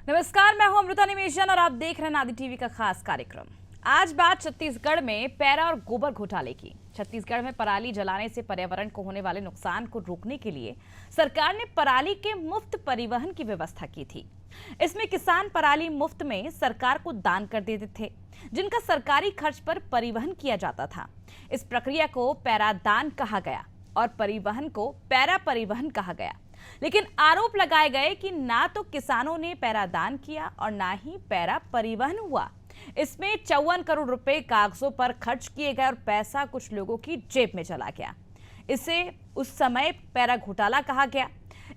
नमस्कार, मैं हूं अमृता निमेशन और आप देख रहे हैं नादी टीवी का खास कार्यक्रम। आज बात छत्तीसगढ़ में पैरा और गोबर घोटाले की। छत्तीसगढ़ में पराली जलाने से पर्यावरण को होने वाले नुकसान को रोकने के लिए सरकार ने पराली के मुफ्त परिवहन की व्यवस्था की थी। इसमें किसान पराली मुफ्त में सरकार को दान कर देते थे, जिनका सरकारी खर्च पर परिवहन किया जाता था। इस प्रक्रिया को पैरा दान कहा गया और परिवहन को पैरा परिवहन कहा गया। लेकिन आरोप लगाए गए कि ना तो किसानों ने पैरा दान किया और ना ही पैरा परिवहन हुआ। इसमें 54 करोड़ रुपए कागजों पर खर्च किए गए और पैसा कुछ लोगों की जेब में चला गया। इसे उस समय पैरा घोटाला कहा गया।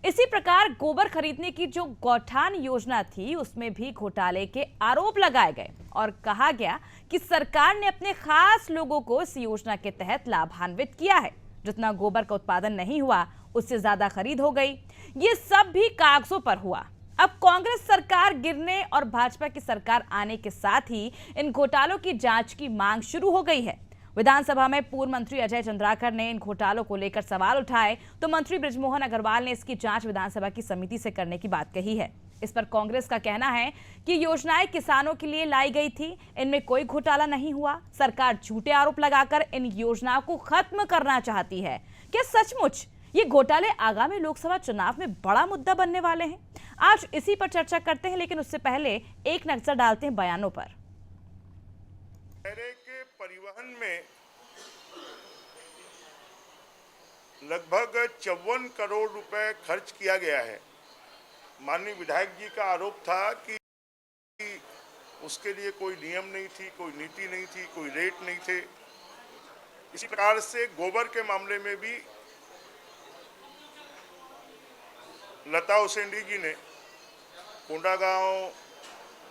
इसी प्रकार गोबर खरीदने की जो गौठान योजना थी, उसमें भी घोटाले के आरोप लगाए गए और कहा गया कि सरकार ने अपने खास लोगों को इस योजना के तहत लाभान्वित किया है। जितना गोबर का उत्पादन नहीं हुआ, उससे ज्यादा खरीद हो गई। ये सब भी कागजों पर हुआ। अब कांग्रेस सरकार गिरने और भाजपा की सरकार आने के साथ ही इन घोटालों की जांच की मांग शुरू हो गई है। विधानसभा में पूर्व मंत्री अजय चंद्राकर ने इन घोटालों को लेकर सवाल उठाए तो मंत्री बृजमोहन अग्रवाल ने इसकी जांच विधानसभा की समिति से करने की बात कही है। इस पर कांग्रेस का कहना है कि योजनाएं किसानों के लिए लाई गई थी, इनमें कोई घोटाला नहीं हुआ। सरकार झूठे आरोप लगाकर इन योजनाओं को खत्म करना चाहती है। क्या सचमुच ये घोटाले आगामी लोकसभा चुनाव में बड़ा मुद्दा बनने वाले हैं? आज इसी पर चर्चा करते हैं, लेकिन उससे पहले एक नजर डालते हैं बयानों पर। पैरे के परिवहन में लगभग 54 करोड़ रुपए खर्च किया गया है। माननीय विधायक जी का आरोप था कि उसके लिए कोई नियम नहीं थी, कोई नीति नहीं थी, कोई रेट नहीं थे। इसी प्रकार से गोबर के मामले में भी लता उसेंडी जी ने कोंडागांव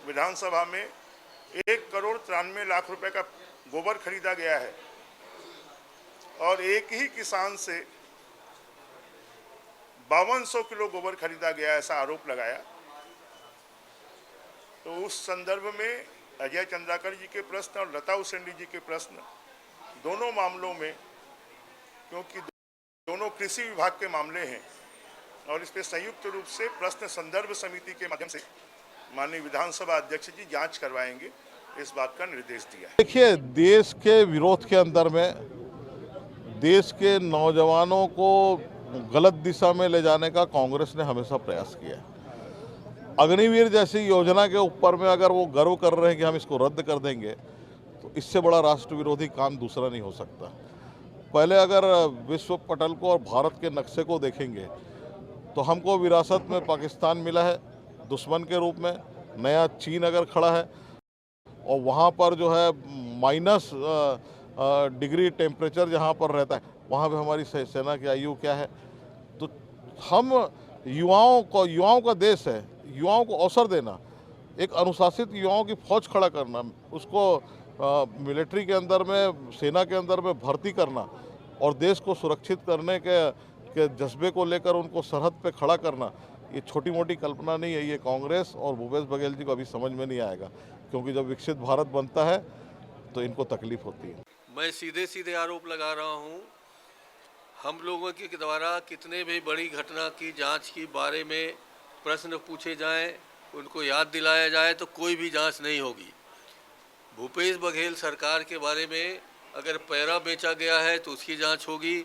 विधानसभा में 1,93,00,000 रुपए का गोबर खरीदा गया है और एक ही किसान से 5200 किलो गोबर खरीदा गया, ऐसा आरोप लगाया। तो उस संदर्भ में अजय चंद्राकर जी के प्रश्न और लता उसेंडी जी के प्रश्न, दोनों मामलों में, क्योंकि दोनों कृषि विभाग के मामले हैं और इस पर संयुक्त रूप से प्रश्न संदर्भ समिति के माध्यम से माननीय विधानसभा अध्यक्ष जी जांच करवाएंगे, इस बात का निर्देश दिया है। देखिए, देश के विरोध के अंदर में देश के नौजवानों को गलत दिशा में ले जाने का कांग्रेस ने हमेशा प्रयास किया है। अग्निवीर जैसी योजना के ऊपर में अगर वो गर्व कर रहे हैं कि हम इसको रद्द कर देंगे, तो इससे बड़ा राष्ट्र विरोधी काम दूसरा नहीं हो सकता। पहले अगर विश्व पटल को और भारत के नक्शे को देखेंगे तो हमको विरासत में पाकिस्तान मिला है दुश्मन के रूप में। नया चीन अगर खड़ा है और वहाँ पर जो है माइनस डिग्री टेम्परेचर जहाँ पर रहता है, वहाँ पे हमारी सेना की आयु क्या है। तो हम युवाओं का देश है, युवाओं को अवसर देना, एक अनुशासित युवाओं की फौज खड़ा करना, उसको मिलिट्री के अंदर में, सेना के अंदर में भर्ती करना और देश को सुरक्षित करने के जज्बे को लेकर उनको सरहद पे खड़ा करना, ये छोटी मोटी कल्पना नहीं है। ये कांग्रेस और भूपेश बघेल जी को अभी समझ में नहीं आएगा, क्योंकि जब विकसित भारत बनता है तो इनको तकलीफ होती है। मैं सीधे सीधे आरोप लगा रहा हूँ। हम लोगों के द्वारा कितने भी बड़ी घटना की जांच के बारे में प्रश्न पूछे जाएं, उनको याद दिलाया जाए तो कोई भी जांच नहीं होगी। भूपेश बघेल सरकार के बारे में अगर पैरा बेचा गया है तो उसकी जांच होगी,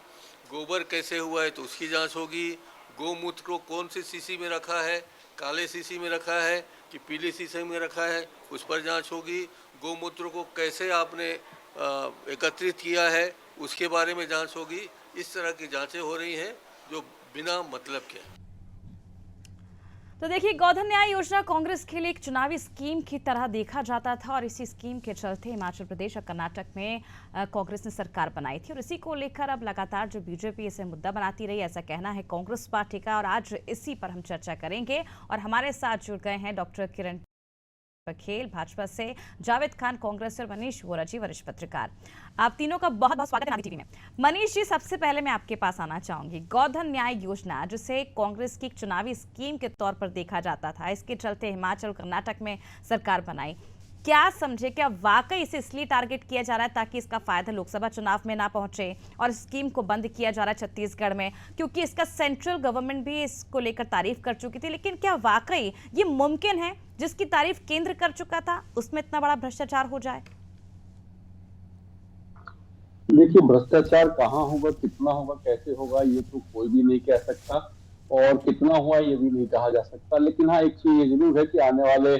गोबर कैसे हुआ है तो उसकी जांच होगी, गोमूत्र को कौन सी शीशी में रखा है, काले शीशी में रखा है कि पीली शीशी में रखा है, उस पर जांच होगी। गोमूत्र को कैसे आपने एकत्रित किया है, उसके बारे में जांच होगी। इस तरह की जांचें हो रही हैं जो बिना मतलब के। तो देखिए, गोधन न्याय योजना कांग्रेस के लिए एक चुनावी स्कीम की तरह देखा जाता था और इसी स्कीम के चलते हिमाचल प्रदेश और कर्नाटक में कांग्रेस ने सरकार बनाई थी और इसी को लेकर अब लगातार जो बीजेपी इसे मुद्दा बनाती रही, ऐसा कहना है कांग्रेस पार्टी का। और आज इसी पर हम चर्चा करेंगे और हमारे साथ जुड़ गए हैं डॉक्टर किरण बघेल भाजपा से, जावेद खान कांग्रेस से और मनीष वोरा जी वरिष्ठ पत्रकार। आप तीनों का बहुत बहुत स्वागत है नादी टीवी में। मनीष जी, सबसे पहले मैं आपके पास आना चाहूंगी। गोधन न्याय योजना, जिसे कांग्रेस की चुनावी स्कीम के तौर पर देखा जाता था, इसके चलते हिमाचल कर्नाटक में सरकार बनाई, क्या समझे, क्या वाकई इसे इसलिए टारगेट किया जा रहा है ताकि इसका फायदा लोकसभा चुनाव में ना पहुंचे, और स्कीम को बंद किया जा रहा है छत्तीसगढ़ में क्योंकि इसका सेंट्रल गवर्नमेंट भी इसको लेकर तारीफ कर चुकी थी? लेकिन क्या वाकई ये मुमकिन है जिसकी तारीफ केंद्र कर चुका था उसमें इतना बड़ा भ्रष्टाचार हो जाए? देखिए, भ्रष्टाचार कहाँ होगा, कितना होगा, कैसे होगा, ये तो कोई भी नहीं कह सकता, और कितना हुआ ये भी नहीं कहा जा सकता। लेकिन हाँ, एक चीज ये जरूर है कि आने वाले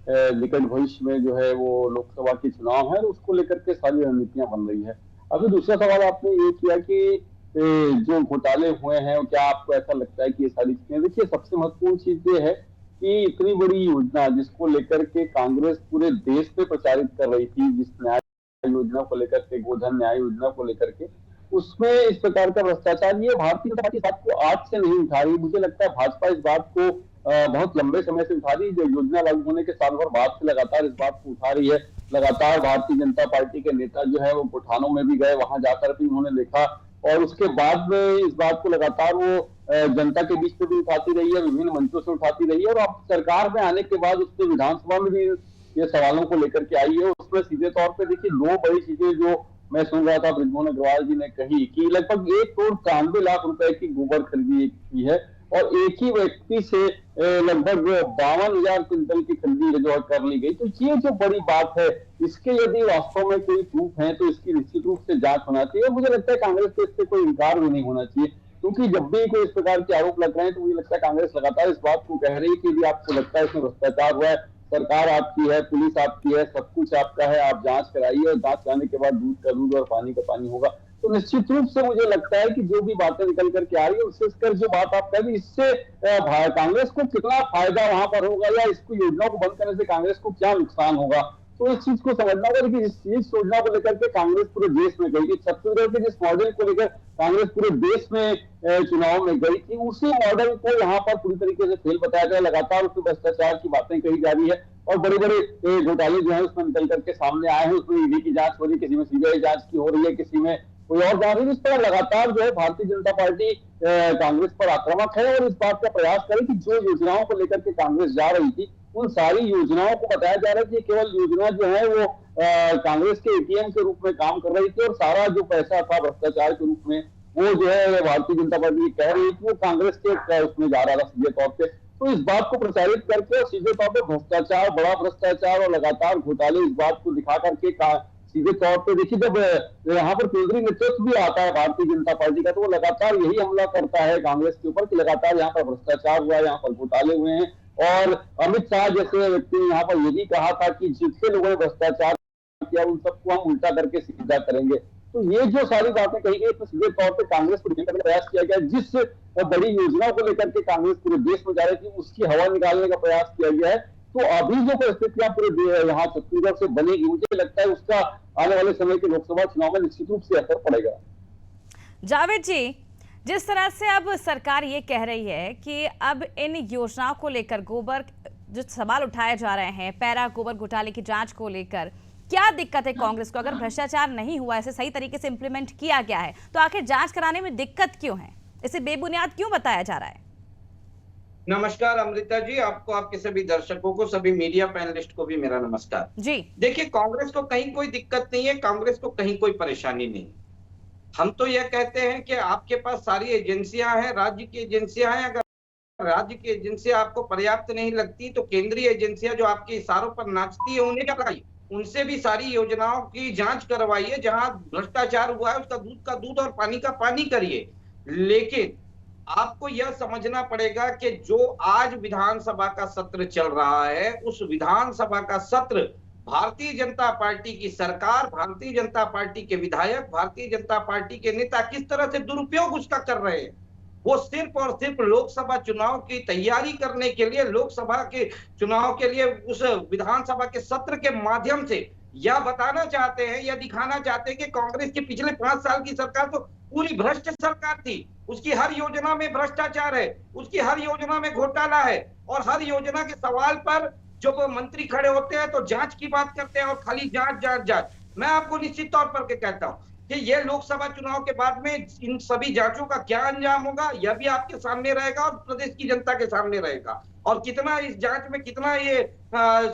निकट भविष्य में जो है वो लोकसभा के चुनाव है, उसको लेकर के सारी रणनीतियां बन रही है। अभी दूसरा सवाल आपने ये किया कि जो घोटाले हुए हैं, क्या आपको ऐसा लगता है कि ये सारी चीजें, देखिए सबसे महत्वपूर्ण चीज ये है कि इतनी बड़ी योजना जिसको लेकर के कांग्रेस पूरे देश में प्रचारित कर रही थी, जिस न्याय योजना को लेकर के, गोधन न्याय योजना को लेकर के, उसमें इस प्रकार का भ्रष्टाचार, ये भारतीय जनता पार्टी इस बात को आज से नहीं उठा रही। मुझे लगता है भाजपा इस बात को बहुत लंबे समय से उठा रही है। जो योजना लागू होने के साल भर बाद से लगातार इस बात को उठा रही है। लगातार भारतीय जनता पार्टी के नेता जो है वो गोठानों में भी गए, वहां जाकर भी उन्होंने देखा, और उसके बाद में इस बात को लगातार वो जनता के बीच में भी उठाती रही है, विभिन्न मंचों से उठाती रही है, और अब सरकार में आने के बाद उसने विधानसभा में भी ये सवालों को लेकर के आई है। उसमें सीधे तौर पे देखिए दो बड़ी चीजें जो मैं सुन रहा था बृजमोहन अग्रवाल जी ने कही कि लगभग 1,93,00,000 रुपए की गोबर खरीदी की है, और एक ही व्यक्ति से लगभग 52,000 क्विंटल की खरीदी जो कर ली गई। तो ये जो बड़ी बात है, इसके यदि वास्तव में कोई प्रूफ है तो इसकी निश्चित रूप से जांच होना चाहिए, और मुझे लगता है कांग्रेस को इससे कोई इनकार भी नहीं होना चाहिए, क्योंकि जब भी कोई इस प्रकार के आरोप लग रहे हैं तो मुझे लगता है कांग्रेस लगातार इस बात को कह रही है कि यदि आपको लगता है इसमें भ्रष्टाचार हुआ है, सरकार आपकी है, पुलिस आपकी है, सब कुछ आपका है, आप जांच कराइए, और जांच कराने के बाद दूध का दूध और पानी का पानी होगा। तो निश्चित रूप से मुझे लगता है कि जो भी बातें निकल करके आ रही है, विशेषकर जो बात आप कह रही, इससे कांग्रेस को कितना फायदा वहां पर होगा, या इसको योजना को बंद करने से कांग्रेस को क्या नुकसान होगा, तो इस चीज को समझना होगा कि इस योजना को लेकर के कांग्रेस पूरे देश में गई थी। छत्तीसगढ़ के जिस मॉडल को लेकर कांग्रेस पूरे देश में चुनाव में गई थी, उसी मॉडल को यहाँ पर पूरी तरीके से फेल बताया गया। लगातार उसमें भ्रष्टाचार की बातें कही जा रही है, और बड़े बड़े घोटाले जो है उसमें निकल करके सामने आए हैं। उसमें ईडी की जांच हो रही है, किसी में सीबीआई जांच की हो रही है, किसी में कोई और जांच रही है। इस तरह लगातार जो है भारतीय जनता पार्टी कांग्रेस पर आक्रामक है, और इस बात का प्रयास करे कि जो योजनाओं को लेकर के कांग्रेस जा रही थी, उन सारी योजनाओं को बताया जा रहा है कि केवल योजना जो है वो कांग्रेस के एटीएम के रूप में काम कर रही थी, और सारा जो पैसा था भ्रष्टाचार के रूप में वो जो है भारतीय जनता पार्टी कह रही थी वो कांग्रेस के उसमें जा रहा था सीधे तौर पे। तो इस बात को प्रचारित करके और सीधे तौर पे भ्रष्टाचार, बड़ा भ्रष्टाचार और लगातार घोटाले, इस बात को दिखा करके सीधे तौर पे देखिए, जब यहाँ पर केंद्रीय नेतृत्व भी आता है भारतीय जनता पार्टी का, तो वो लगातार यही हमला करता है कांग्रेस के ऊपर कि लगातार यहाँ पर भ्रष्टाचार हुआ है, यहाँ पर घोटाले हुए हैं। और अमित शाह जैसे व्यक्ति ने यहाँ पर ये भी कहा था कि जितने लोगों ने भ्रष्टाचार किया उन सबको हम उल्टा करके सीधा करेंगे। तो ये जो सारी बातें कही गई, तो सीधे तौर पे कांग्रेस को करने का प्रयास किया गया। जिस बड़ी योजना को लेकर के कांग्रेस पूरे देश में जा रही थी, उसकी हवा निकालने का प्रयास किया गया है। तो अभी जो परिस्थितियां पूरे यहाँ छत्तीसगढ़ से बनेगी, मुझे लगता है उसका आने वाले समय के लोकसभा चुनाव में निश्चित रूप से असर पड़ेगा। जावेद जी, जिस तरह से अब सरकार ये कह रही है कि अब इन योजनाओं को लेकर गोबर जो सवाल उठाए जा रहे हैं, पैरा गोबर घोटाले की जांच को लेकर, क्या दिक्कत है कांग्रेस को? अगर भ्रष्टाचार नहीं हुआ, इसे सही तरीके से इंप्लीमेंट किया गया है, तो आखिर जांच कराने में दिक्कत क्यों है? इसे बेबुनियाद क्यों बताया जा रहा है? नमस्कार अमृता जी, आपको, आपके सभी दर्शकों को, सभी मीडिया पैनलिस्ट को भी मेरा नमस्कार जी। देखिए, कांग्रेस को कहीं कोई दिक्कत नहीं है, कांग्रेस को कहीं कोई परेशानी नहीं। हम तो यह कहते हैं कि आपके पास सारी एजेंसियां हैं, राज्य की एजेंसियां हैं। अगर राज्य की एजेंसियां आपको पर्याप्त नहीं लगती तो केंद्रीय एजेंसियां जो आपके इशारों पर नाचती है उन्हें क्या लगाइए, उनसे भी सारी योजनाओं की जांच करवाइए। जहां भ्रष्टाचार हुआ है उसका दूध का दूध और पानी का पानी करिए। लेकिन आपको यह समझना पड़ेगा कि जो आज विधानसभा का सत्र चल रहा है, उस विधानसभा का सत्र भारतीय जनता पार्टी की सरकार, भारतीय जनता पार्टी के विधायक, भारतीय जनता पार्टी के नेता किस तरह से दुरुपयोग उसका कर रहे हैं। वो सिर्फ और सिर्फ लोकसभा चुनाव की तैयारी करने के लिए, लोकसभा के चुनाव के लिए उस विधानसभा के सत्र के माध्यम से यह बताना चाहते हैं, यह दिखाना चाहते हैं कि कांग्रेस की पिछले 5 साल की सरकार तो पूरी भ्रष्ट सरकार थी। उसकी हर योजना में भ्रष्टाचार है, उसकी हर योजना में घोटाला है, और हर योजना के सवाल पर जब मंत्री खड़े होते हैं तो जांच की बात करते हैं और खाली जांच जांच जांच। मैं आपको निश्चित तौर पर कहता हूं कि यह लोकसभा चुनाव के बाद में इन सभी जांचों का क्या अंजाम होगा, यह भी आपके सामने रहेगा और प्रदेश की जनता के सामने रहेगा। और कितना इस जांच में कितना ये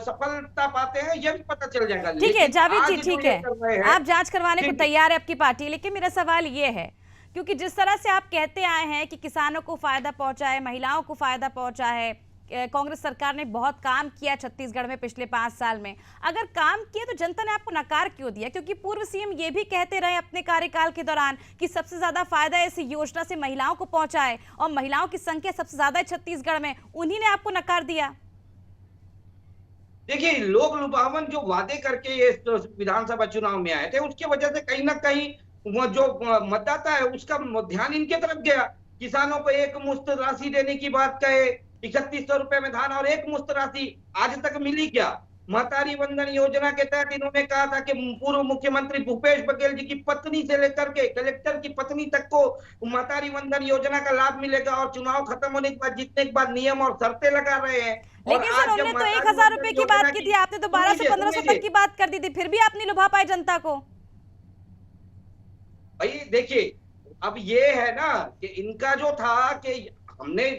सफलता पाते हैं ये भी पता चल जाएगा। ठीक है लेकिन जावेद जी, आज जो ठीक ये है, कर रहे हैं, आप जांच करवाने को ठीक- तैयार है आपकी पार्टी, लेकिन मेरा सवाल ये है, क्योंकि जिस तरह से आप कहते आए हैं कि किसानों को फायदा पहुंचा है, महिलाओं को फायदा पहुंचा है, कांग्रेस सरकार ने बहुत काम किया छत्तीसगढ़ में पिछले 5 साल में, अगर काम किया तो जनता ने आपको नकार क्यों दिया? क्योंकि पूर्व सीएम ये भी कहते रहे अपने कार्यकाल के दौरान कि सबसे ज्यादा फायदा इस योजना से महिलाओं को पहुंचा है और महिलाओं की संख्या सबसे ज्यादा है छत्तीसगढ़ में, उन्हीं ने आपको नकार दिया। देखिए, लोक लुभावन जो वादे करके ये विधानसभा चुनाव में आए थे, उसकी वजह से कहीं ना कहीं वो जो मतदाता है उसका ध्यान इनके तरफ गया। किसानों को एक मुश्त राशि देने की बात कहे, 3100 रुपए में धान और एक मुश्त राशि आज तक मिली क्या? महतारी वंदन योजना के तहत इन्होंने कहा था कि पूर्व मुख्यमंत्री भूपेश बघेल जी की पत्नी से लेकर के कलेक्टर की पत्नी तक को महतारी वंदन योजना का लाभ मिलेगा, और चुनाव खत्म होने के बाद जीतने के बाद नियम और शर्तें लगा रहे हैं। लेकिन सर उन्होंने तो 1000 रुपए की बात की थी, आपने तो 1200-1500 तक की बात कर दी थी, फिर भी आप नहीं लुभा पाए जनता को। भाई देखिए, अब ये है ना कि इनका जो था कि हमने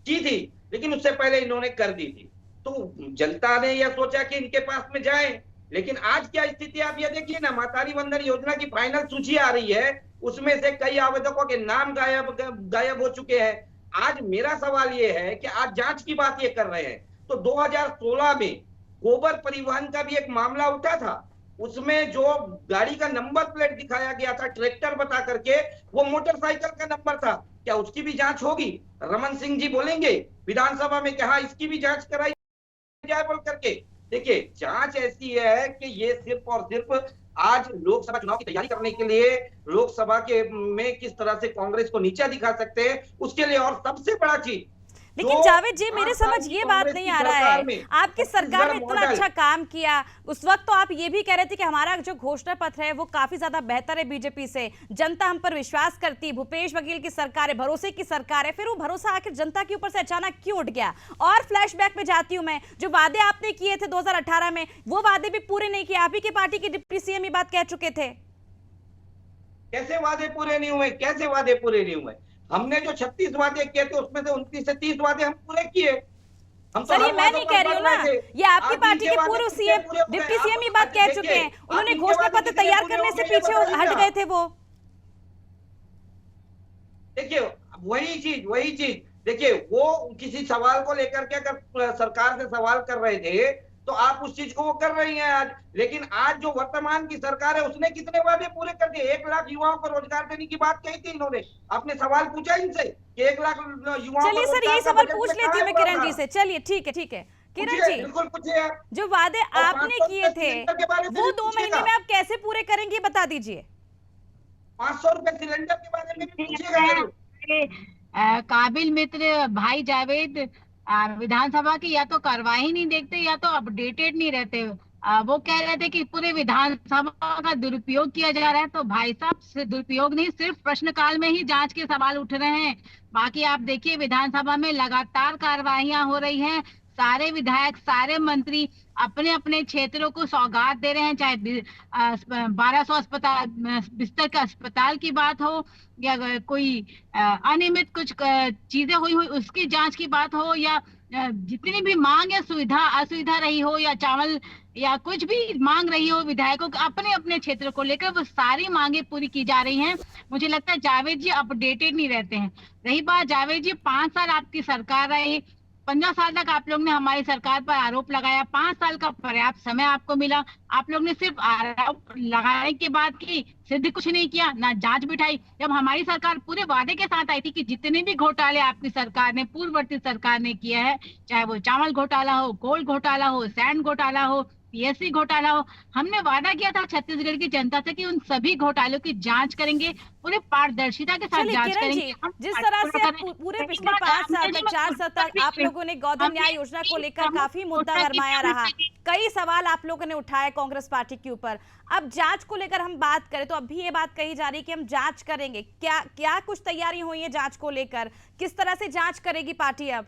की थी लेकिन उससे पहले इन्होंने कर दी थी, तो जनता ने यह सोचा कि इनके पास में जाए। लेकिन आज क्या स्थिति आप ये देखिए ना, महतारी वंदन योजना की फाइनल सूची आ रही है, उसमें से कई आवेदकों के नाम गायब हो चुके हैं। आज मेरा सवाल ये है कि आज जांच की बात ये कर रहे हैं, तो 2016 में गोबर परिवहन का भी एक मामला उठा था, उसमें जो गाड़ी का नंबर प्लेट दिखाया गया था ट्रैक्टर बता करके, वो मोटरसाइकिल का नंबर था, क्या उसकी भी जांच होगी? रमन सिंह जी बोलेंगे विधानसभा में कि हाँ इसकी भी जांच कराई जाए बोल करके। देखिए, जांच ऐसी है कि ये सिर्फ और सिर्फ आज लोकसभा चुनाव की तैयारी करने के लिए, लोकसभा के में किस तरह से कांग्रेस को नीचा दिखा सकते हैं उसके लिए, और सबसे बड़ा चीज, लेकिन जावेद जी मेरे समझ ये बात नहीं आ रहा है, आपकी सरकार ने इतना अच्छा काम किया, उस वक्त तो आप ये भी कह रहे थे कि हमारा जो घोषणा पत्र है वो काफी ज्यादा बेहतर है बीजेपी से, जनता हम पर विश्वास करती, भूपेश बघेल की सरकार है, भरोसे की सरकार है, फिर वो भरोसा आखिर जनता के ऊपर से अचानक क्यों उठ गया? और फ्लैशबैक में जाती हूँ मैं, जो वादे आपने किए थे 2018 में, वो वादे भी पूरे नहीं किए, आप ही की पार्टी के डिप्टी सीएम ये बात कह चुके थे। कैसे वादे पूरे नहीं हुए? कैसे वादे पूरे नहीं हुए? हमने जो 36 वादे किए थे उसमें से 29 से 30 वादे हम पूरे किए। हम तो सर ये मैं नहीं कह रही हूँ ना, ये आपकी पार्टी के पूर्व सीएम डिप्टी सीएम ये बात कह चुके हैं, उन्होंने घोषणा पत्र तैयार करने से पीछे हट गए थे वो। देखिए वही चीज देखिए, वो किसी सवाल को लेकर के अगर सरकार से सवाल कर रहे थे तो आप उस चीज को वो कर रही हैं आज। लेकिन आज जो वर्तमान की सरकार है उसने कितने वादे पूरे कर दिए? 1 लाख युवाओं को रोजगार देने की बात कही थी इन्होंने, आपने सवाल पूछा इनसे कि 1 लाख युवाओं। चलिए सर यही सवाल पूछ लेती हूँ मैं किरण जी से, चलिए ठीक है किरण जी, बिल्कुल पूछिए। जो वादे आपने किए थे वो 2 महीने में आप कैसे पूरे करेंगे बता दीजिए। 500 रुपए सिलेंडर के बारे में पूछिएगा। काबिल मित्र भाई जावेद विधानसभा की या तो कार्यवाही नहीं देखते या तो अपडेटेड नहीं रहते। वो कह रहे थे कि पूरे विधानसभा का दुरुपयोग किया जा रहा है, तो भाई साहब दुरुपयोग नहीं, सिर्फ प्रश्नकाल में ही जांच के सवाल उठ रहे हैं। बाकी आप देखिए विधानसभा में लगातार कार्यवाहियां हो रही हैं, सारे विधायक सारे मंत्री अपने अपने क्षेत्रों को सौगात दे रहे हैं, चाहे 1200 अस्पताल बिस्तर का अस्पताल की बात हो या कोई अनियमित कुछ चीजें हुई उसकी जांच की बात हो, या जितनी भी मांग या सुविधा असुविधा रही हो या चावल या कुछ भी मांग रही हो विधायकों के अपने अपने क्षेत्र को लेकर, वो सारी मांगे पूरी की जा रही हैं। मुझे लगता है जावेद जी अपडेटेड नहीं रहते हैं। रही बात जावेद जी, 5 साल आपकी सरकार रही, 15 साल तक आप लोग ने हमारी सरकार पर आरोप लगाया, 5 साल का पर्याप्त समय आपको मिला, आप लोग ने सिर्फ आरोप लगाने के बाद की सिद्ध कुछ नहीं किया, ना जांच बिठाई। जब हमारी सरकार पूरे वादे के साथ आई थी कि जितने भी घोटाले आपकी सरकार ने पूर्ववर्ती सरकार ने किया है, चाहे वो चावल घोटाला हो, गोल्ड घोटाला हो, सैंड घोटाला हो, पीएससी घोटाला हो, हमने वादा किया था छत्तीसगढ़ की जनता से कि उन सभी घोटालों की जांच करेंगे, पूरे पारदर्शिता के साथ जांच करेंगे। जिस तरह से आप पूरे पिछले 5 साल तक 4 साल तक आप लोगों ने गोधन न्याय योजना को लेकर काफी मुद्दा गरमाया रहा, कई सवाल आप लोगों ने उठाए कांग्रेस पार्टी के ऊपर। अब जांच को लेकर हम बात करें तो अभी ये बात कही जा रही है कि हम जांच करेंगे, क्या कुछ तैयारी हुई है जांच को लेकर, किस तरह से जांच करेगी पार्टी? अब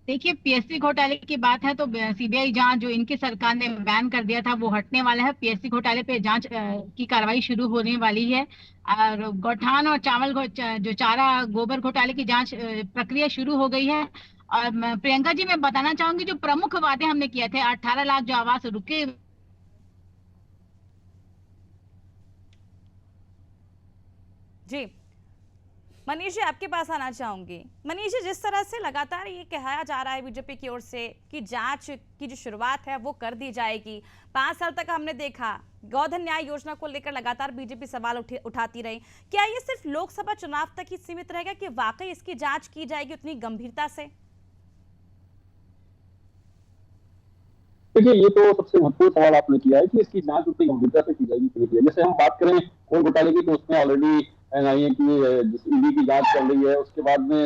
देखिए पीएससी घोटाले की बात है तो सीबीआई जांच जो इनकी सरकार ने बैन कर दिया था वो हटने वाला है। पीएससी घोटाले पे जांच की कार्रवाई शुरू होने वाली है, और गौठान और चावल जो चारा गोबर घोटाले की जांच प्रक्रिया शुरू हो गई है। और प्रियंका जी, मैं बताना चाहूंगी जो प्रमुख वादे हमने किए थे, 18 लाख जो आवास रुके। जी मनीष जी, आपके पास आना चाहूंगी। मनीष जी, जिस तरह से लगातार ये कहा जा रहा है बीजेपी की ओर से कि जांच की जो शुरुआत है वो कर दी जाएगी, 5 साल तक हमने देखा गोधन न्याय योजना को लेकर लगातार बीजेपी सवाल उठाती रही, क्या ये सिर्फ लोकसभा चुनाव तक ही सीमित रहेगा कि वाकई इसकी जांच की जाएगी उतनी गंभीरता से? देखिए, ये तो सबसे महत्वपूर्ण सवाल आपने किया है कि इसकी जांच उतनी गंभीरता से की जाएगी। जैसे हम बात करें कोल घोटाले की, तो उसमें ऑलरेडी एनआईए की ईडी की जांच चल रही है। उसके बाद में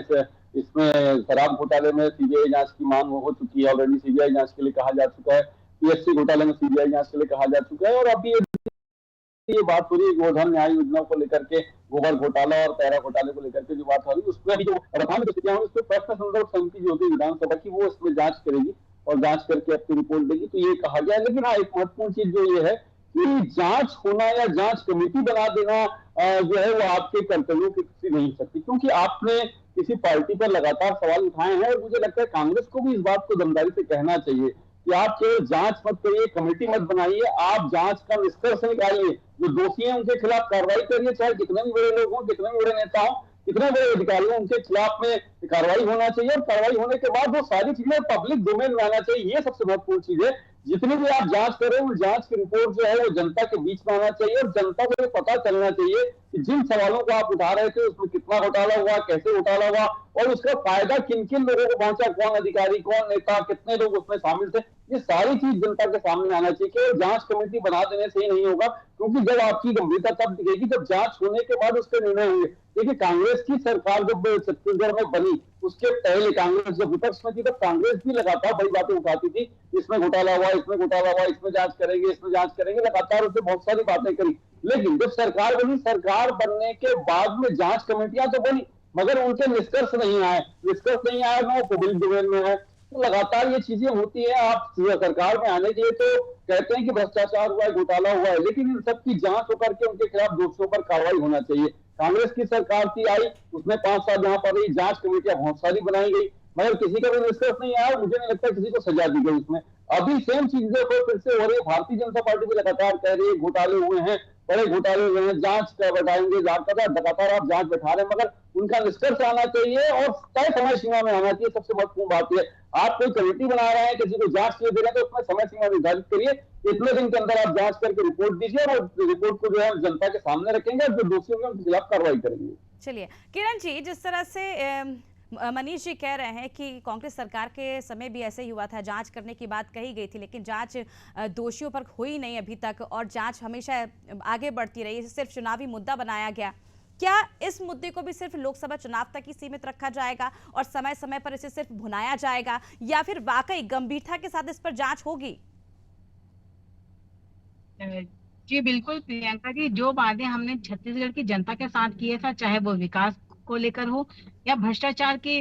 इसमें शराब घोटाले में सीबीआई जांच की मांग हो चुकी है, ऑलरेडी सीबीआई जांच के लिए कहा जा चुका है। पीएससी घोटाले में सीबीआई जांच के लिए कहा जा चुका है। और अभी ये बात हो रही है गोधन न्याय योजना को लेकर के, गोबर घोटाला और पैरा घोटाले को लेकर के जो बात हो रही है, उसमें भी जो वर्तमान स्थितियां हुई, उसमें प्रश्न संदर्भ समिति जो होगी विधानसभा की, वो इसमें जांच करेगी और जांच करके अपनी रिपोर्ट देगी, तो ये कहा गया है। लेकिन हाँ, एक महत्वपूर्ण चीज जो ये है कि जांच होना या जांच कमेटी बना देना जो है वो आपके कर्तव्यों की किसी नहीं हो सकती, क्योंकि आपने किसी पार्टी पर लगातार सवाल उठाए हैं। और मुझे लगता है कांग्रेस को भी इस बात को दमदारी से कहना चाहिए कि आप केवल जांच मत करिए, कमेटी मत बनाइए, आप जांच का निष्कर्ष निकालिए, जो दोषी हैं उनके खिलाफ कार्रवाई करिए, चाहे कितने भी बड़े लोग हों, कितने भी बड़े नेता हों, कितने बड़े अधिकारी हों, उनके खिलाफ में कार्रवाई होना चाहिए। और कार्रवाई होने के बाद वो सारी चीजें पब्लिक डोमेन में आना चाहिए। ये सबसे महत्वपूर्ण चीज है। जितनी भी आप जांच करें, उस जांच की रिपोर्ट जो है वो जनता के बीच में आना चाहिए और जनता को पता चलना चाहिए कि जिन सवालों को आप उठा रहे थे उसमें कितना घोटाला हुआ, कैसे घोटाला हुआ और उसका फायदा किन किन लोगों को पहुंचा, कौन अधिकारी, कौन नेता, कितने लोग उसमें शामिल थे। ये सारी चीज जनता के सामने आना चाहिए। केवल जांच कमेटी बना देने से ही नहीं होगा, क्योंकि जब आपकी गंभीरता तब दिखेगी जब जांच होने के बाद उसके निर्णय होंगे। देखिए, कांग्रेस की सरकार जब छत्तीसगढ़ में बनी, उसके पहले कांग्रेस जब विपक्ष में थी, तब कांग्रेस भी लगातार बड़ी बातें उठाती थी, इसमें घोटाला हुआ, इसमें घोटाला हुआ, इसमें जांच करेंगे, इसमें जांच करेंगे, लगातार उसने बहुत सारी बातें करी। लेकिन जब सरकार बनी, सरकार बनने के बाद में जांच कमेटियां तो बनी, मगर उनके निष्कर्ष नहीं आए, ना वो पब्लिक डोमेन में है। तो लगातार ये चीजें होती है। आप सरकार में आने के लिए तो कहते हैं कि भ्रष्टाचार हुआ है, घोटाला हुआ है, लेकिन इन सब की जांच होकर के उनके खिलाफ दोषियों पर कार्रवाई होना चाहिए। कांग्रेस की सरकार थी आई, उसमें 5 साल यहाँ पर रही, जांच कमेटियां बहुत सारी बनाई गई, मगर किसी का भी निष्कर्ष नहीं आया। मुझे नहीं लगता किसी को सजा दी गई उसमें। अभी सेम चीजें फिर से हो रही है। भारतीय जनता पार्टी भी लगातार कह रही है घोटाले हुए हैं, बड़े घोटाले हुए हैं, जांच बैठाएंगे, लगातार आप जांच बैठा रहे हैं, मगर उनका निष्कर्ष आना चाहिए और तय समय सीमा में आना चाहिए। सबसे महत्वपूर्ण बात है, आप कोई कमेटी बना रहे हैं, किसी को जांच के लिए दे रहे हैं, तो उसमें समय सीमा निर्धारित करिए। इतने दिन के अंदर आप जांच करके रिपोर्ट दीजिए और रिपोर्ट को जो है जनता के सामने रखेंगे और जो दोषी होंगे उनके खिलाफ कार्रवाई करेंगे। चलिए किरण जी, जिस तरह से मनीष जी कह रहे हैं कि कांग्रेस सरकार के समय भी ऐसे ही हुआ था, जांच करने की बात कही गई थी, लेकिन जांच दोषियों पर हुई नहीं अभी तक और जांच हमेशा आगे बढ़ती रही, सिर्फ चुनावी मुद्दा बनाया गया। क्या इस मुद्दे को भी सिर्फ लोकसभा चुनाव तक ही सीमित रखा जाएगा और समय समय पर इसे सिर्फ भुनाया जाएगा, या फिर वाकई गंभीरता के साथ इस पर जांच होगी? जी बिल्कुल प्रियंका जी, जो वादे हमने छत्तीसगढ़ की जनता के साथ किए था, चाहे वो विकास को लेकर हो या भ्रष्टाचार के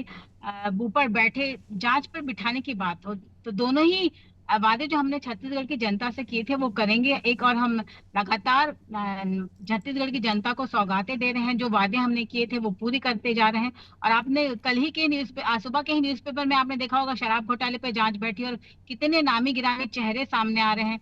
ऊपर बैठे जांच पर बिठाने की बात हो, तो दोनों ही वादे जो हमने छत्तीसगढ़ की जनता से किए थे वो करेंगे। एक और हम लगातार छत्तीसगढ़ की जनता को सौगातें दे रहे हैं, जो वादे हमने किए थे वो पूरी करते जा रहे हैं। और आपने कल ही के सुबह के ही न्यूज़पेपर में आपने देखा होगा, शराब घोटाले पे जांच बैठी और कितने नामी गिरामी चेहरे सामने आ रहे हैं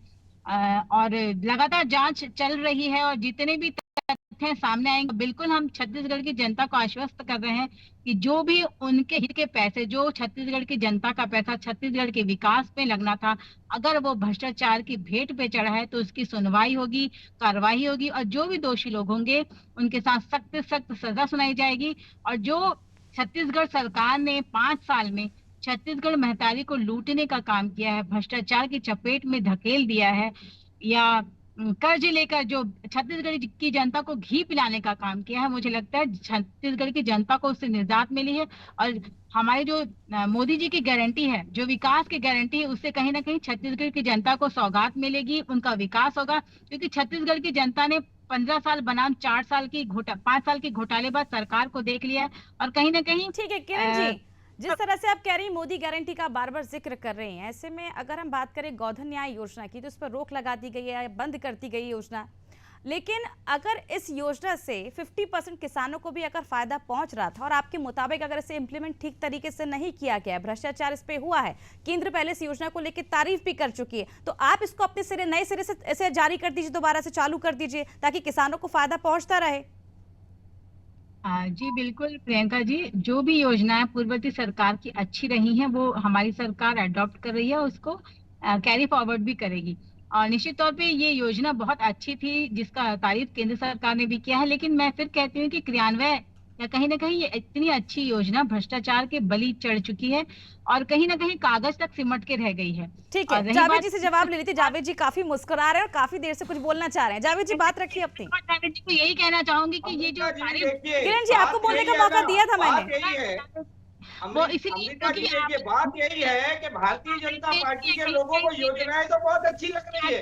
और लगातार जांच चल रही है और जितने भी तथ्य सामने आएंगे, बिल्कुल हम छत्तीसगढ़ की जनता को आश्वस्त कर रहे हैं कि जो भी उनके हित के पैसे, जो छत्तीसगढ़ की जनता का पैसा छत्तीसगढ़ के विकास पे लगना था, अगर वो भ्रष्टाचार की भेंट पे चढ़ा है तो उसकी सुनवाई होगी, कार्रवाई होगी और जो भी दोषी लोग होंगे उनके साथ सख्त सख्त सजा सुनाई जाएगी। और जो छत्तीसगढ़ सरकार ने 5 साल में छत्तीसगढ़ महतारी को लूटने का काम किया है, भ्रष्टाचार की चपेट में धकेल दिया है या कर्ज लेकर जो छत्तीसगढ़ की जनता को घी पिलाने का काम किया है, मुझे लगता है छत्तीसगढ़ की जनता को उससे निजात मिली है। और हमारी जो मोदी जी की गारंटी है, जो विकास की गारंटी है, उससे कहीं ना कहीं छत्तीसगढ़ की जनता को सौगात मिलेगी, उनका विकास होगा। क्योंकि छत्तीसगढ़ की जनता ने 15 साल बनाम 4 साल की 5 साल की घोटालेबाज सरकार को देख लिया है और कहीं ना कहीं। ठीक है किरण जी, जिस तरह से आप कह रही हैं मोदी गारंटी का बार बार जिक्र कर रहे हैं, ऐसे में अगर हम बात करें गोधन न्याय योजना की, तो उस पर रोक लगा दी गई है, बंद कर दी गई योजना। लेकिन अगर इस योजना से 50% किसानों को भी अगर फायदा पहुंच रहा था और आपके मुताबिक अगर इसे इम्प्लीमेंट ठीक तरीके से नहीं किया गया, भ्रष्टाचार इस पे हुआ है, केंद्र पहले इस योजना को लेकर तारीफ भी कर चुकी है, तो आप इसको अपने सिरे नए सिरे से इसे जारी कर दीजिए, दोबारा से चालू कर दीजिए ताकि किसानों को फायदा पहुंचता रहे। जी बिल्कुल प्रियंका जी, जो भी योजनाएं पूर्ववर्ती सरकार की अच्छी रही हैं वो हमारी सरकार अडॉप्ट कर रही है, उसको कैरी फॉरवर्ड भी करेगी। और निश्चित तौर पे ये योजना बहुत अच्छी थी जिसका तारीफ केंद्र सरकार ने भी किया है, लेकिन मैं फिर कहती हूँ कि क्रियान्वयन या कहीं ना कहीं ये इतनी अच्छी योजना भ्रष्टाचार के बलि चढ़ चुकी है और कहीं ना कहीं कागज तक सिमट के रह गई है। ठीक है, जावेद जी से जवाब ले लीजिए। जावेद जी काफी मुस्कुरा रहे हैं और काफी देर से कुछ बोलना चाह रहे हैं। जावेद जी बात रखिए अपनी। जावेद जी को यही कहना चाहूंगी कि ये जो किरण जी आपको बोलने का मौका दिया था मैंने। वो इसीलिए क्योंकि बात यही है कि भारतीय जनता पार्टी के लोगों को योजनाएं तो बहुत अच्छी लग रही है,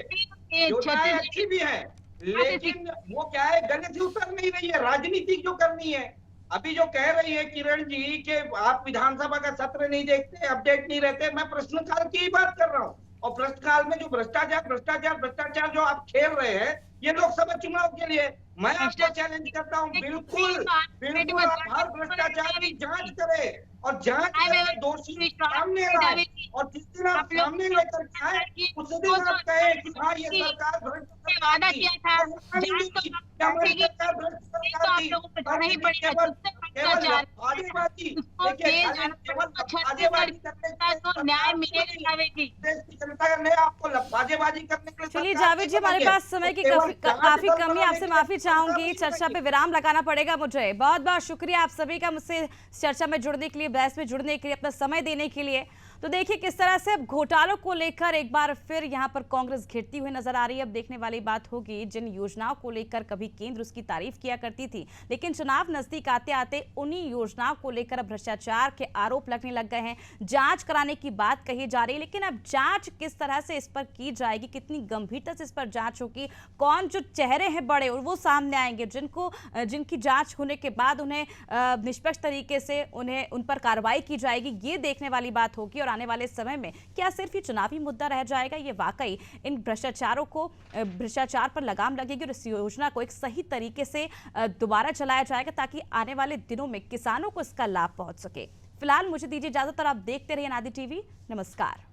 योजनाएं अच्छी भी है, लेकिन वो क्या है, गले से उतर नहीं रही है, राजनीति जो करनी है। अभी जो कह रही है किरण जी कि आप विधानसभा का सत्र नहीं देखते, अपडेट नहीं रहते, मैं प्रश्नकाल की ही बात कर रहा हूँ। और प्रश्नकाल में जो भ्रष्टाचार जो आप खेल रहे हैं ये लोकसभा चुनाव के लिए, मैं आपको चैलेंज करता हूँ, बिल्कुल आप हर भ्रष्टाचार की जांच करें और जांच करें, दोषी सामने लाए और जिस दिन आप सामने लेकर आए उस दिन आप कहें कि हाँ ये सरकार वादा किया था न्याय मिलेगी। चलिए जावेद जी, हमारे पास समय की काफी कमी, आपसे माफी चाहूंगी, चर्चा पे विराम लगाना पड़ेगा मुझे। बहुत बहुत शुक्रिया आप सभी का मुझसे चर्चा में जुड़ने के लिए, बहस में जुड़ने के लिए, अपना समय देने के लिए। तो देखिए किस तरह से अब घोटालों को लेकर एक बार फिर यहां पर कांग्रेस घिरती हुई नजर आ रही है। अब देखने वाली बात होगी, जिन योजनाओं को लेकर कभी केंद्र उसकी तारीफ किया करती थी, लेकिन चुनाव नजदीक आते आते उन्हीं योजनाओं को लेकर भ्रष्टाचार के आरोप लगने लग गए हैं। जांच कराने की बात कही जा रही है, लेकिन अब जांच किस तरह से इस पर की जाएगी, कितनी गंभीरता से इस पर जांच होगी, कौन जो चेहरे हैं बड़े और वो सामने आएंगे जिनकी जांच होने के बाद उन्हें निष्पक्ष तरीके से उन पर कार्रवाई की जाएगी, ये देखने वाली बात होगी। आने वाले समय में क्या सिर्फ ही चुनावी मुद्दा रह जाएगा, ये वाकई इन भ्रष्टाचार पर लगाम लगेगी और इस योजना को एक सही तरीके से दोबारा चलाया जाएगा ताकि आने वाले दिनों में किसानों को इसका लाभ पहुंच सके। फिलहाल मुझे दीजिए इजाजत और आप देखते रहिए अनादि टीवी। नमस्कार।